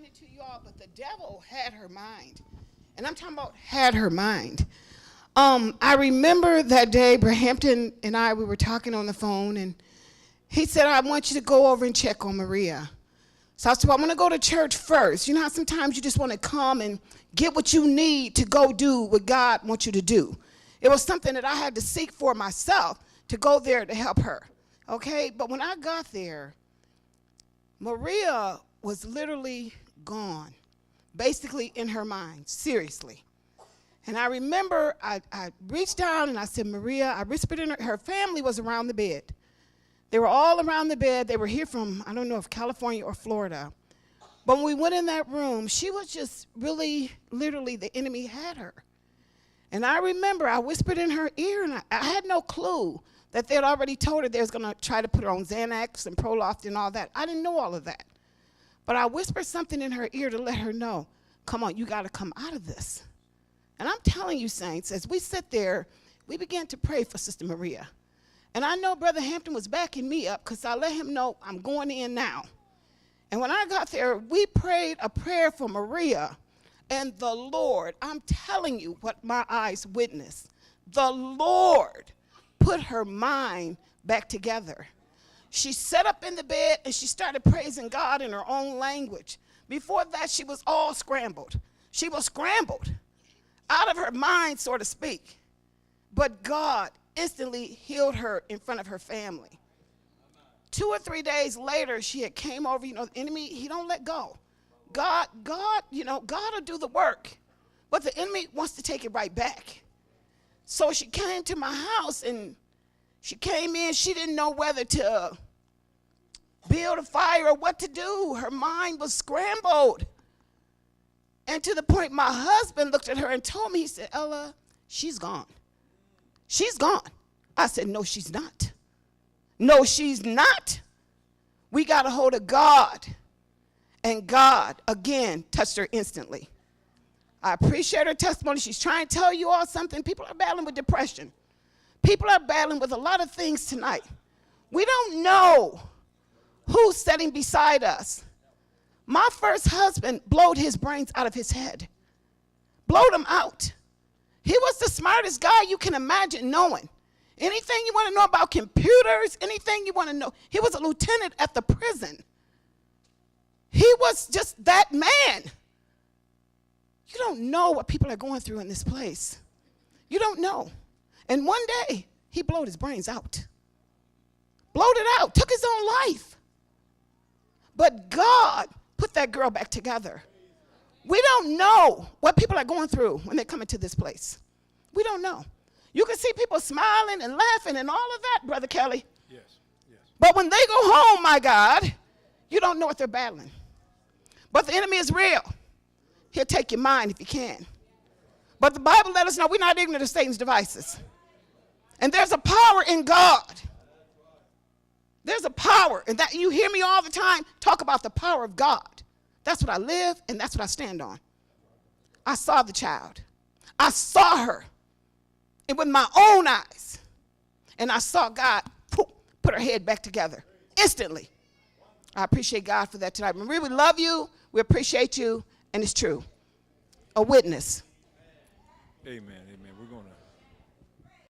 explain it to you all, but the devil had her mind. And I'm talking about had her mind. I remember that day, Hampton and I, we were talking on the phone, and he said, I want you to go over and check on Maria. So I said, well, I'm going to go to church first. You know how sometimes you just want to come and get what you need to go do what God wants you to do. It was something that I had to seek for myself to go there to help her. Okay? But when I got there, Maria was literally gone, basically in her mind, seriously. And I remember I reached down and I said, Maria, I whispered in her family was around the bed. They were all around the bed. They were here from, I don't know if California or Florida. But when we went in that room, she was just really, literally, the enemy had her. And I remember I whispered in her ear, and I had no clue that they had already told her they was going to try to put her on Xanax and Proloft and all that. I didn't know all of that. But I whispered something in her ear to let her know, come on, you got to come out of this. And I'm telling you, saints, as we sit there, we began to pray for Sister Maria. And I know Brother Hampton was backing me up because I let him know I'm going in now. And when I got there, we prayed a prayer for Maria. And the Lord, I'm telling you what my eyes witnessed, the Lord put her mind back together. She sat up in the bed and she started praising God in her own language. Before that, she was all scrambled. She was scrambled out of her mind, so to speak. But God instantly healed her in front of her family. 2 or 3 days later, she had came over. You know, the enemy, he don't let go. God, you know, God will do the work. But the enemy wants to take it right back. So she came to my house, and she came in. She didn't know whether to build a fire or what to do. Her mind was scrambled. And to the point my husband looked at her and told me, he said, Ella, she's gone. She's gone. I said, no, she's not. No, she's not. We got a hold of God. And God, again, touched her instantly. I appreciate her testimony. She's trying to tell you all something. People are battling with depression. People are battling with a lot of things tonight. We don't know who's sitting beside us. My first husband blowed his brains out of his head. Blowed them out. He was the smartest guy you can imagine knowing. Anything you want to know about computers, anything you want to know. He was a lieutenant at the prison. He was just that man. You don't know what people are going through in this place. You don't know. And one day, he blowed his brains out. Blowed it out, took his own life. But God put that girl back together. We don't know what people are going through when they come into this place. We don't know. You can see people smiling and laughing and all of that, Brother Kelly. Yes, yes. But when they go home, my God, you don't know what they're battling. But the enemy is real. He'll take your mind if he can. But the Bible let us know we're not ignorant of Satan's devices. And there's a power in God. There's a power. And that you hear me all the time talk about the power of God. That's what I live, and that's what I stand on. I saw the child. I saw her. And with my own eyes. And I saw God put her head back together instantly. I appreciate God for that tonight. Marie, we love you. We appreciate you. And it's true. A witness. Amen. Amen.